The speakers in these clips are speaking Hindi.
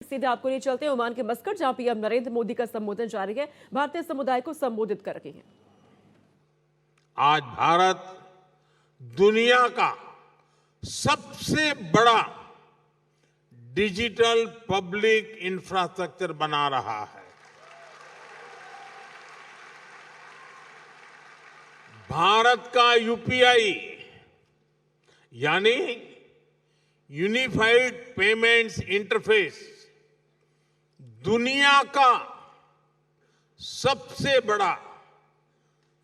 सीधे आपको लिए चलते हैं ओमान के मस्कट, जहां पीएम नरेंद्र मोदी का संबोधन जारी है। भारतीय समुदाय को संबोधित कर रही हैं। आज भारत दुनिया का सबसे बड़ा डिजिटल पब्लिक इंफ्रास्ट्रक्चर बना रहा है। भारत का यूपीआई यानी यूनिफाइड पेमेंट्स इंटरफेस दुनिया का सबसे बड़ा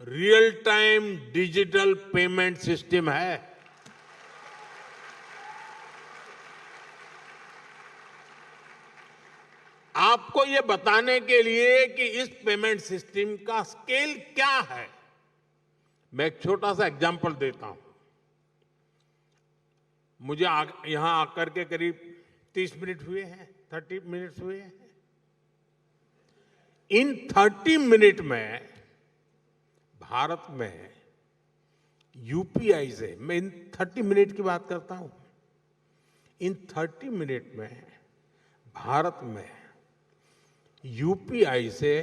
real time digital payment system है। आपको यह बताने के लिए कि इस पेमेंट सिस्टम का स्केल क्या है, मैं एक छोटा सा एग्जांपल देता हूं। मुझे यहां आकर के करीब 30 मिनट हुए हैं, 30 मिनट्स हुए हैं। इन 30 मिनट में भारत में यूपीआई से, मैं इन 30 मिनट की बात करता हूं, इन 30 मिनट में भारत में यूपीआई से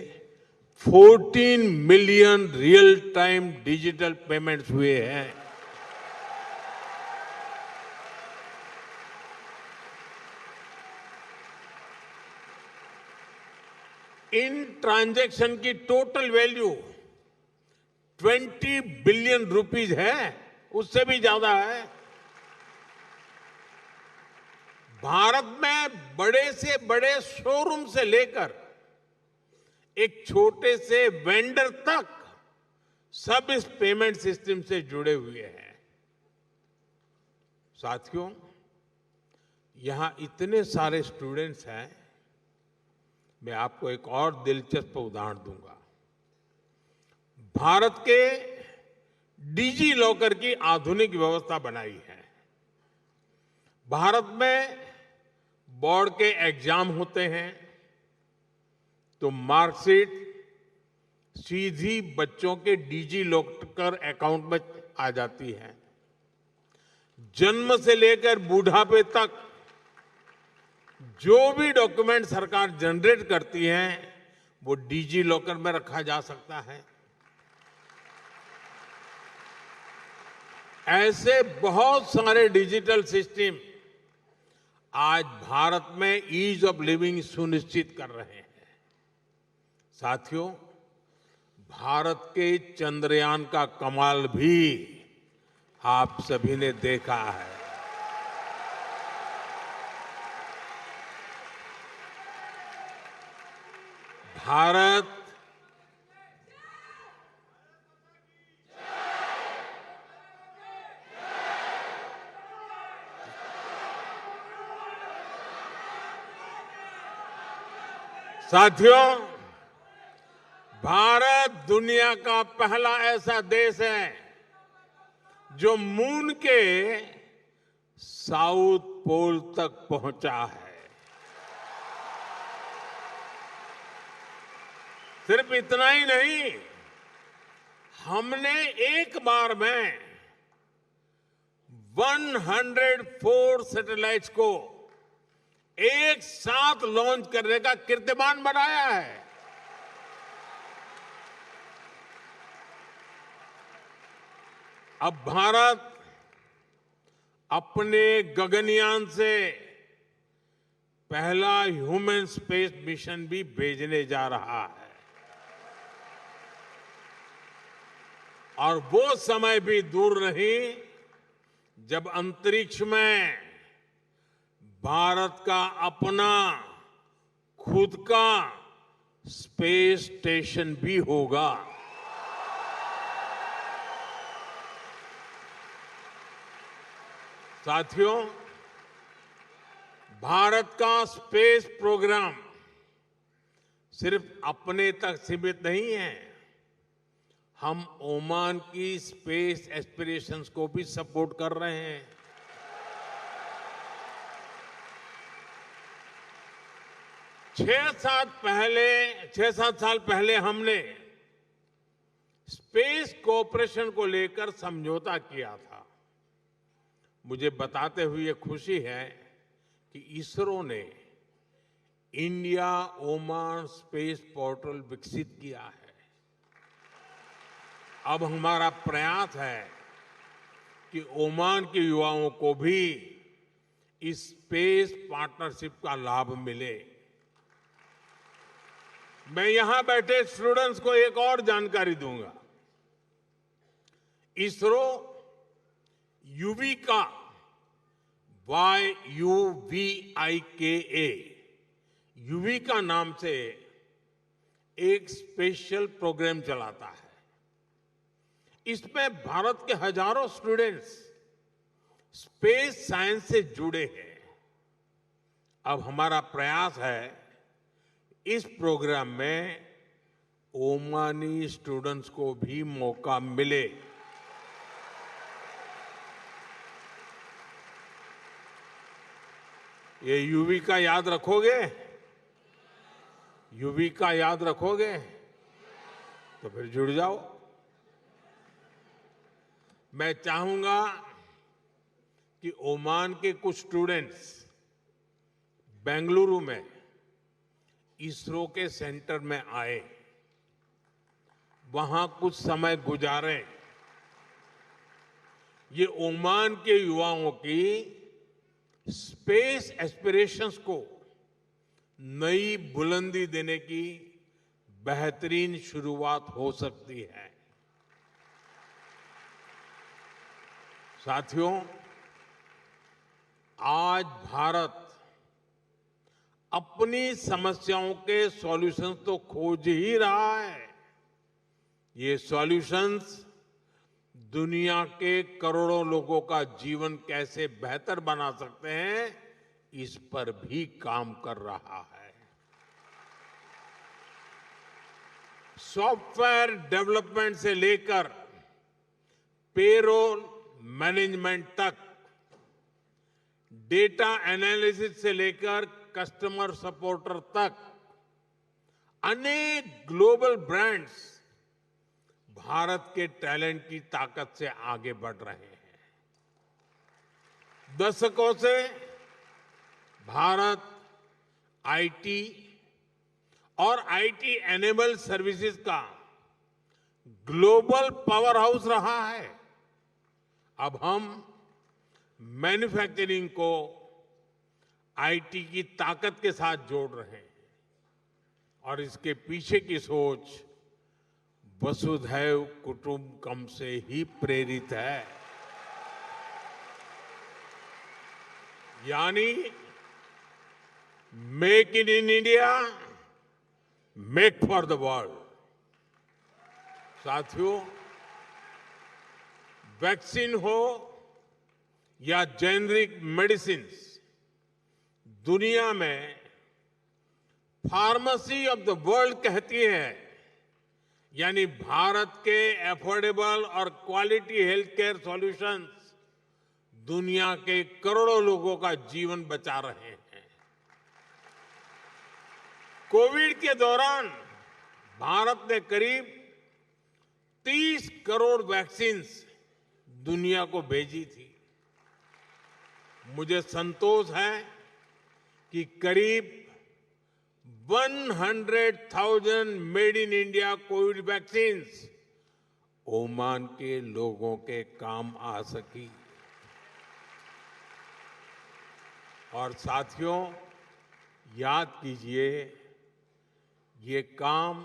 14 million real time digital payments हुए हैं। इन ट्रांजैक्शन की टोटल वैल्यू 20 बिलियन रुपीज है, उससे भी ज्यादा है। भारत में बड़े से बड़े शोरूम से लेकर एक छोटे से वेंडर तक सब इस पेमेंट सिस्टम से जुड़े हुए हैं। साथियों, यहां इतने सारे स्टूडेंट्स हैं, मैं आपको एक और दिलचस्प उदाहरण दूंगा। भारत के डिजी लॉकर की आधुनिक व्यवस्था बनाई है। भारत में बोर्ड के एग्जाम होते हैं तो मार्कशीट सीधी बच्चों के डिजी लॉकर अकाउंट में आ जाती है। जन्म से लेकर बूढ़ापे तक जो भी डॉक्यूमेंट सरकार जनरेट करती है वो डिजी लॉकर में रखा जा सकता है। ऐसे बहुत सारे डिजिटल सिस्टम आज भारत में ईज ऑफ लिविंग सुनिश्चित कर रहे हैं। साथियों, भारत के चंद्रयान का कमाल भी आप सभी ने देखा है। भारत साथियों, भारत दुनिया का पहला ऐसा देश है जो मून के साउथ पोल तक पहुंचा है। सिर्फ इतना ही नहीं, हमने एक बार में 104 सैटेलाइट्स को एक साथ लॉन्च करने का कीर्तिमान बनाया है। अब भारत अपने गगनयान से पहला ह्यूमन स्पेस मिशन भी भेजने जा रहा है और वो समय भी दूर नहीं जब अंतरिक्ष में भारत का अपना खुद का स्पेस स्टेशन भी होगा। साथियों, भारत का स्पेस प्रोग्राम सिर्फ अपने तक सीमित नहीं है, हम ओमान की स्पेस एस्पिरेशंस को भी सपोर्ट कर रहे हैं। छह सात साल पहले हमने स्पेस कोऑपरेशन को लेकर समझौता किया था। मुझे बताते हुए खुशी है कि इसरो ने इंडिया ओमान स्पेस पोर्टल विकसित किया है। अब हमारा प्रयास है कि ओमान के युवाओं को भी इस स्पेस पार्टनरशिप का लाभ मिले। मैं यहां बैठे स्टूडेंट्स को एक और जानकारी दूंगा। इसरो युविका YUVIKA युविका नाम से एक स्पेशल प्रोग्राम चलाता है। इसमें भारत के हजारों स्टूडेंट्स स्पेस साइंस से जुड़े हैं। अब हमारा प्रयास है इस प्रोग्राम में ओमानी स्टूडेंट्स को भी मौका मिले। ये युविका याद रखोगे? युविका याद रखोगे? तो फिर जुड़ जाओ। मैं चाहूंगा कि ओमान के कुछ स्टूडेंट्स बेंगलुरु में इसरो के सेंटर में आए, वहां कुछ समय गुजारें। ये ओमान के युवाओं की स्पेस एस्पिरेशंस को नई बुलंदी देने की बेहतरीन शुरुआत हो सकती है। साथियों, आज भारत अपनी समस्याओं के सॉल्यूशंस तो खोज ही रहा है। ये सॉल्यूशंस दुनिया के करोड़ों लोगों का जीवन कैसे बेहतर बना सकते हैं, इस पर भी काम कर रहा है। सॉफ्टवेयर डेवलपमेंट से लेकर पेरोल मैनेजमेंट तक, डेटा एनालिसिस से लेकर कस्टमर सपोर्टर तक, अनेक ग्लोबल ब्रांड्स भारत के टैलेंट की ताकत से आगे बढ़ रहे हैं। दशकों से भारत आईटी और आईटी एनेबल सर्विसेज का ग्लोबल पावर हाउस रहा है। अब हम मैन्युफैक्चरिंग को आईटी की ताकत के साथ जोड़ रहे हैं और इसके पीछे की सोच वसुधैव कुटुंबकम से ही प्रेरित है। यानी make in India, make for the world. साथियों, वैक्सीन हो या जेनरिक मेडिसिन, दुनिया में फार्मेसी ऑफ द वर्ल्ड कहती है, यानी भारत के एफोर्डेबल और क्वालिटी हेल्थ केयर सॉल्यूशंस दुनिया के करोड़ों लोगों का जीवन बचा रहे हैं। कोविड के दौरान भारत ने करीब 30 करोड़ वैक्सीन दुनिया को भेजी थी। मुझे संतोष है कि करीब 100,000 made in India Covid vaccine Oman के लोगों के काम आ सकी। और साथियों, याद कीजिए, ये काम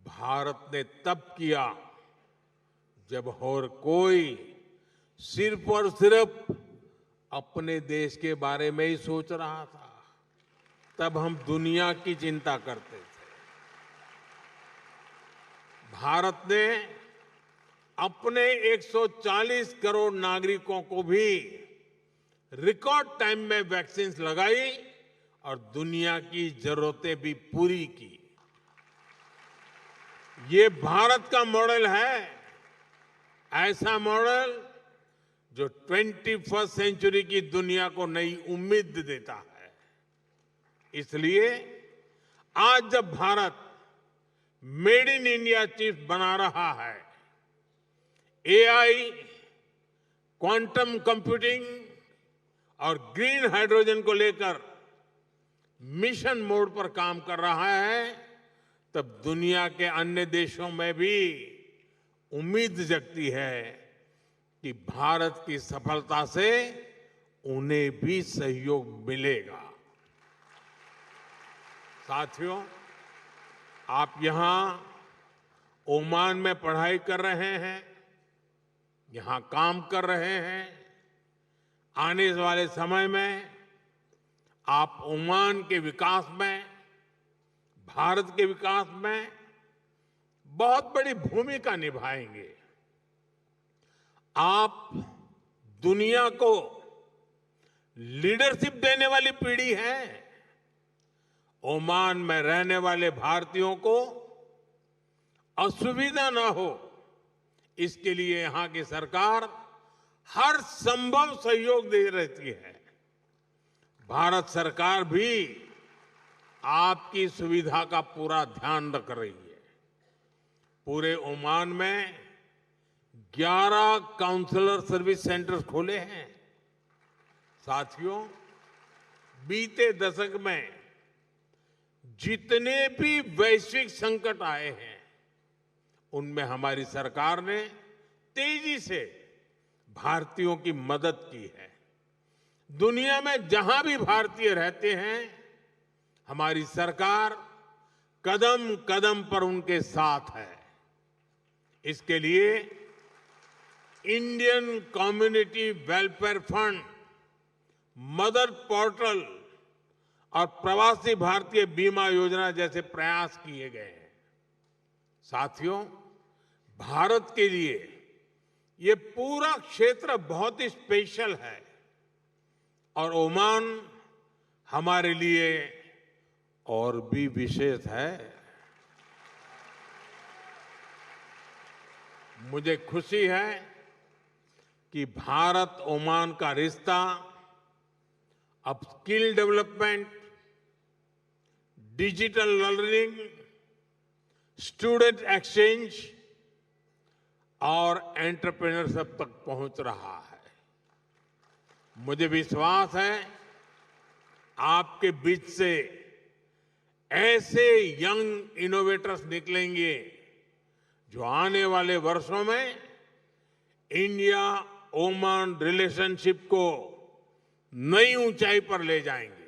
भारत ने तब किया जब और कोई सिर्फ और सिर्फ अपने देश के बारे में ही सोच रहा था। तब हम दुनिया की चिंता करते थे। भारत ने अपने 140 करोड़ नागरिकों को भी रिकॉर्ड टाइम में वैक्सीन लगाई और दुनिया की जरूरतें भी पूरी की। ये भारत का मॉडल है, ऐसा मॉडल जो 21वीं सेंचुरी की दुनिया को नई उम्मीद देता है। इसलिए आज जब Bharat made in India chief बना रहा है, एआई, क्वांटम कंप्यूटिंग और ग्रीन हाइड्रोजन को लेकर मिशन मोड पर काम कर रहा है, तब दुनिया के अन्य देशों में भी उम्मीद जगती है कि भारत की सफलता से उन्हें भी सहयोग मिलेगा। साथियों, आप यहां ओमान में पढ़ाई कर रहे हैं, यहां काम कर रहे हैं। आने वाले समय में आप ओमान के विकास में, भारत के विकास में बहुत बड़ी भूमिका निभाएंगे। आप दुनिया को लीडरशिप देने वाली पीढ़ी है। ओमान में रहने वाले भारतीयों को असुविधा न हो, इसके लिए यहां की सरकार हर संभव सहयोग दे रहती है। भारत सरकार भी आपकी सुविधा का पूरा ध्यान रख रही है। पूरे ओमान में 11 काउंसलर सर्विस सेंटर्स खोले हैं। साथियों, बीते दशक में जितने भी वैश्विक संकट आए हैं, उनमें हमारी सरकार ने तेजी से भारतीयों की मदद की है। दुनिया में जहां भी भारतीय रहते हैं, हमारी सरकार कदम कदम पर उनके साथ है। इसके लिए Indian community welfare fund, mother portal और प्रवासी भारतीय बीमा योजना जैसे प्रयास किए गए हैं। साथियों, भारत के लिए ये पूरा क्षेत्र बहुत ही स्पेशल है और ओमान हमारे लिए और भी विशेष है। मुझे खुशी है कि भारत ओमान का रिश्ता अब skill development, digital learning, student exchange और एंटरप्रेन्योरशिप तक पहुंच रहा है। मुझे विश्वास है आपके बीच से ऐसे यंग इनोवेटर्स निकलेंगे जो आने वाले वर्षों में इंडिया ओमान रिलेशनशिप को नई ऊंचाई पर ले जाएंगे।